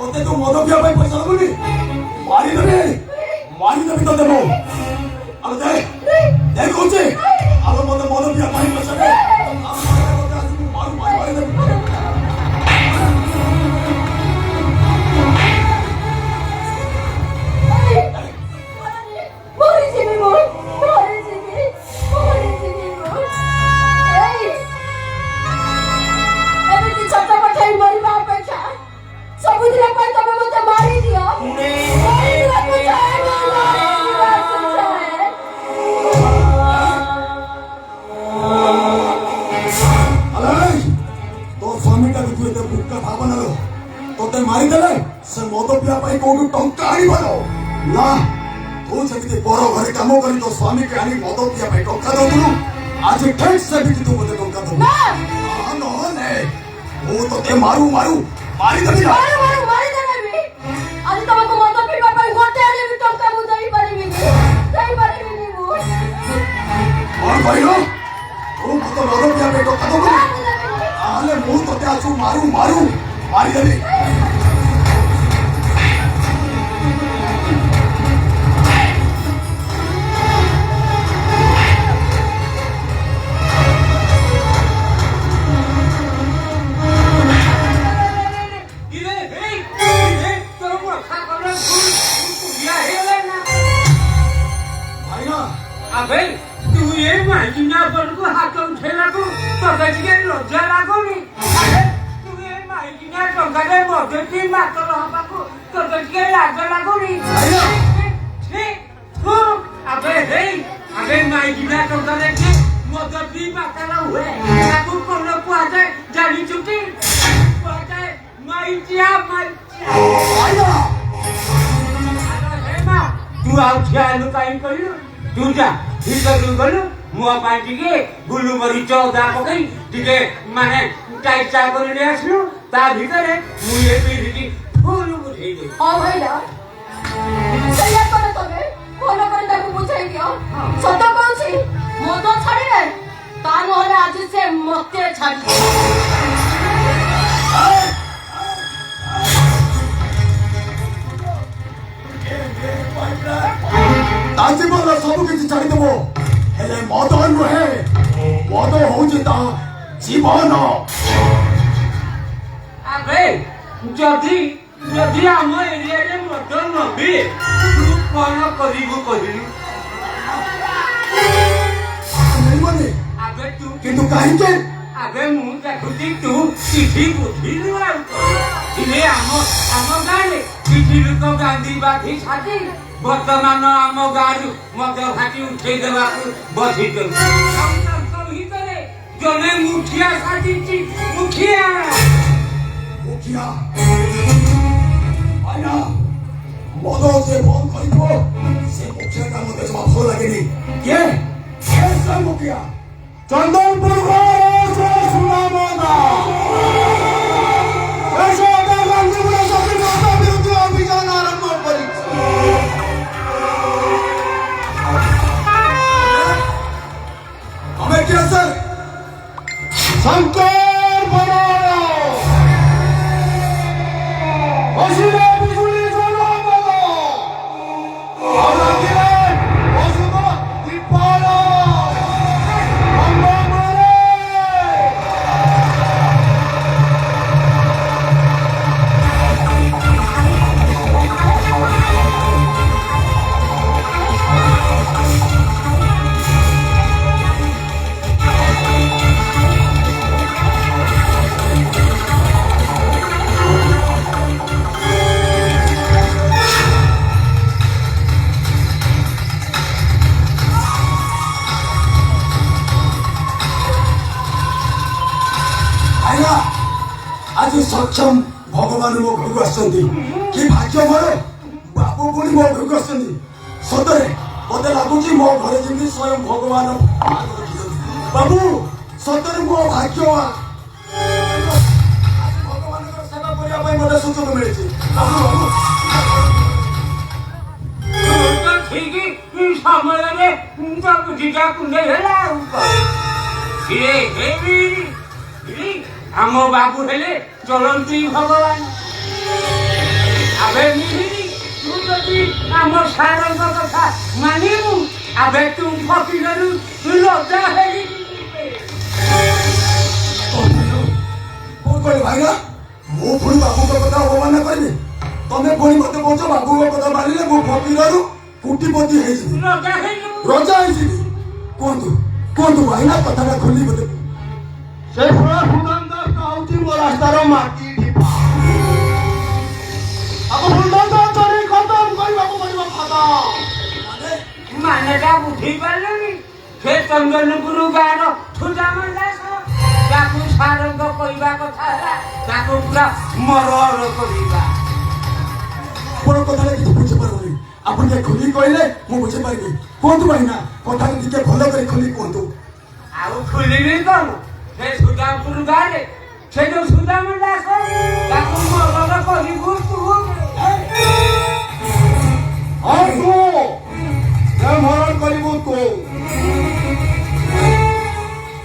ତତେ ତୁ ମଦ ପିଇବା ପାଇଁ ପଇସା ଦେବୁନି ମାରିଦେବି ତତେ ମୁଁ ଆରେ ଦେଖ କହୁଛି ଆଲୋ ମତେ ମଦ ପିଇବା ପାଇଁ ପଇସା ଦେ ମାରିଦେବି তোতে মারিদেলে সে মদ পিয়া পাই কোটু টঙ্কা আনিবল না তু যেমিতি বড় ঘরে কাম করি তো স্বামীকে আনি মদ পিয়া পাই টঙ্কা দউলু আজ ঠিক সেমিতি তু মতে টঙ্কা দউ না নহলে ও তোতে মারিদেবি না মারিদেবি আজ তোমাকে মদ পিবা পাই গোটে আনি টঙ্কা মু দেই পারিবি মু কোন কইলো ও মত মদ পিয়া পাই টঙ্কা দউ আলে মু তোতে আছু মারিদেবি अबे तू ये माइकिना पर को हाथ उठेला को तो गजिए लज्जा लागोनी अबे तू ये माइकिना टंकारे मदती मातर हबा को तो गजिए लाज लागोनी ठीक तू अबे माइकिना टंकारे के मदती मातर हुए ताकू कोन को आ जाए जानी छुट्टी आ जाए माइचिया आया अरे मां तू आउ ख्याल काई करियो तू जा ভিতরু গলু মুয়া পাই টিকে গুলু মরি চৌদা পকাই টিকে মানে টাইট চা করে নিয়ে আসলু তা ভিতরে মুয়ে পিড়িটি ফুল উঠেই দে ও ভাইলা সেইয়া করে তবে কোন করে তাকে বুঝাই দিও সত কইছি মদ ছাড়িবে তা নহলে আজ সে মতে ছাড়িবে জীবন ସବୁ କିଛି ଛାଡ଼ିଦେବ ହେଲେ ମଦ ନୁହେଁ ମଦ ହଉଛି ତା ଜୀବନ ଆବେ ଯଦି ଆମ ଏରିଆରେ ମଦ ନବି ତୁ କଣ କରିବୁ କହିଲୁ ମିଳିବନି ଆବେ ତୁ କିନ୍ତୁ କାହିଁକି ଆବେ ମୁଁ ଦେଖୁଛି ତୁ କିଛି ବୁଝିଲୁ ଆଉ ଇଏ ଆମ ଗାଁରେ କିଛି ଲୋକ ଗାନ୍ଧୀ ବାଧି ଛାତି ବର୍ତ୍ତମାନ ଆମ ଗାଁରୁ ମଦ ଘାଟି ଉଠେଇ ଦେବାକୁ ବସିଛନ୍ତି ଭିତରେ ଜଣେ ମୁଖିଆ ସାଜିଛି ମୁଖିଆ ଆଇନା ମଦ ସେ ବନ୍ଦ କରିବ ସେ ମୁଖିଆଟା ମତେ ଜମା ଭଲ ଲାଗେନି କିଏ ସେ ମୁଖିଆ ଚନ୍ଦନପୁର ସୁନାମଦା ଅଭିଯାନ ଆରମ୍ଭ କରିଛି क्या सर शंकर बनाया वसीले बिजुली चलो बोलो और लगे वसुदा दीपाला बंदा मारे आज सक्षम भगवान मो घर को आसती कि भाग्य मोर बाबू पुणी मो घर को आसती सतरे मत लगुच मो घर जमी स्वयं भगवान बाबू सतरे मो भाग्यवान भगवान सेवा करने मत सुযোগ मिले ठीक समय बुझीटा कुंडे आम बाबू हेले चलती भगवान আবে মিহিরি তুই যদি আমার সারঙ্গ কথা মানিবু আবে তুই ফকিরু তুই লজ্জা হেরি কোন করে ভাইরা ମୁଁ ପୁଣି ବାବୁଙ୍କ କଥା ଅବମାନନା କରିବି ତମେ ପୁଣି ମତେ କହୁଛ ବାବୁଙ୍କ କଥା ମାନିଲେ ମୁଁ ଫକୀରରୁ କୋଟିପତି ହେଇଯିବି ଲଜ୍ଜା ହେଲୁ ରଜା ହେଇଯିବି କୁହନ୍ତୁ କୁହନ୍ତୁ ଭାଇନା କଥାଟା ଖୋଲି ମତେ ସେ ଶୁଣା ସୁଦାମ ଦାସ ହଉଛି ମୋ ରାସ୍ତାର ମାଟି ଢିପା ତାକୁ ସୁନ୍ଦର କରି ଖତମ କରିବାକୁ ପଡିବ ଖାତା ମାନେଟା ବୁଝି ପାରିଲୁନି ସେ ଚନ୍ଦନପୁର ଗାଁର ଠୁଦାମ ଦାସ ତାକୁ ସାରଙ୍ଗ କହିବା କଥା ହେଲା ତାକୁ ପୁରା ମରଳ କରିବା ଆପଣ କଥାଟା କିଛି ବୁଝିପାରୁନି ଆପଣ ଟିକେ ଖୋଲି କହିଲେ ମୁଁ ବୁଝିପାରିବି କୁହନ୍ତୁ ଭାଇନା କଥାଟା ଟିକେ ଭଲ କରି ଖୋଲି କୁହନ୍ତୁ ଆଉ ଖୋଲିବି କଣ ସେ ସୁଦାମପୁର ଗାଁରେ ସେ ଯୋଉ ସୁଦାମ ଦାସ ତାକୁ ମରଳ କରିବୁ ତୁ ହଁ ତୁ ଏ ମରଣ କରିବୁ ତୁ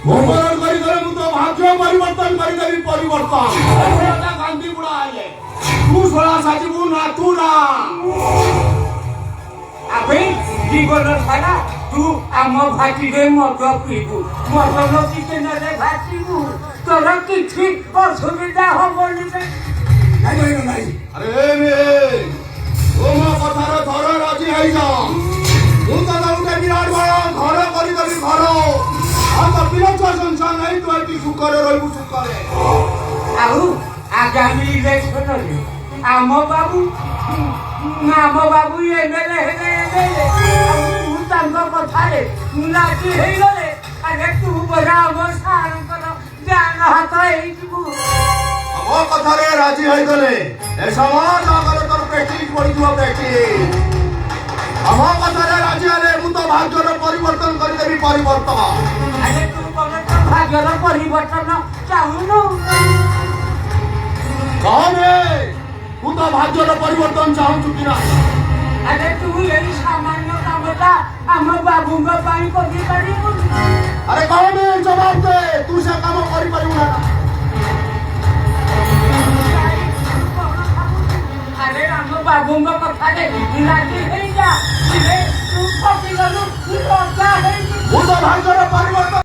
ମୁଁ ମରଣ କରିଦେଲେ ମୁଁ ତ ଭାଗ୍ୟ ପରିବର୍ତ୍ତନ କରିଦେବି ପରିବର୍ତ୍ତନ ଗାନ୍ଧୀ ବୁଢା ହେଲେ ତୁ ଶଳା ସାଜିବୁ ନା ତୁ ନା আবে জীবন সারা তু আম ভাটিরে মদ পিবু মদ নদীতে নদে ভাসিবু তোর কিছু অসুবিধা হবনি ନାଇଁ ଭାଇନା ନାଇଁ আরে মে ও ମୋ କଥାରେ ଘର ରାଜି ହେଇଯା ମୁଁ ତ ଗୋଟେ ବିରାଟ ବଡ଼ ଘର କରିଦେବି ଘର ଆଉ ତ ପିଲା ଛୁଆ ସଂସାର ନାହିଁ ତୁ ଏଠି ସୁଖରେ ରହିବୁ ସୁଖରେ ଆଉ আগামী ইলেকশନରେ ଆମ ବାବୁ ଏମଏଲଏ ହେଲେ ଏମଏଲଏ ଆଉ ତୁ ତାଙ୍କ କଥାରେ ରାଜି ହେଇଗଲେ ଆରେ ତୁ ପରା ଆମ ସାରଙ୍କର ଜାନ ହାତ ହେଇଯିବୁ ମୋ କଥାରେ ରାଜି ହେଇଗଲେ ଏ ସମାଜ ଆଗରେ ତୋର ପ୍ରେଷ୍ଟିଜ ପଡ଼ିଯିବ ପ୍ରେଷ୍ଟିଜ ଆମ କଥାରେ ରାଜି ହେଲେ ମୁଁ ତ ଭାଗ୍ୟର ପରିବର୍ତ୍ତନ କରିଦେବି ପରିବର୍ତ୍ତନ ଆରେ ତୁ କଣ ତୋ ଭାଗ୍ୟର ପରିବର୍ତ୍ତନ ଚାହୁଁନୁ କହେ ତୁ ତ ଭାଗ୍ୟର ପରିବର୍ତ୍ତନ ଚାହୁଁଛୁ କି ନା ଆରେ ତୁ ଏଇ ସାମାନ୍ୟ କାମଟା ଆମ ବାବୁଙ୍କ ପାଇଁ କରିପାରିବୁ ଆରେ କହେ ଜବାବ ଦେ ତୁ ସେ କାମ କରିପାରିବୁ ନା ଆରେ ଆମ ବାବୁଙ୍କ କଥାରେ ରାଜି ହେଇଯା ତୁ ପକିଗଲୁ ତୁ ଲଜ୍ଜା ହେଇଯିବୁ ମୁଁ ତ ଭାଗ୍ୟର ପରିବର୍ତ୍ତନ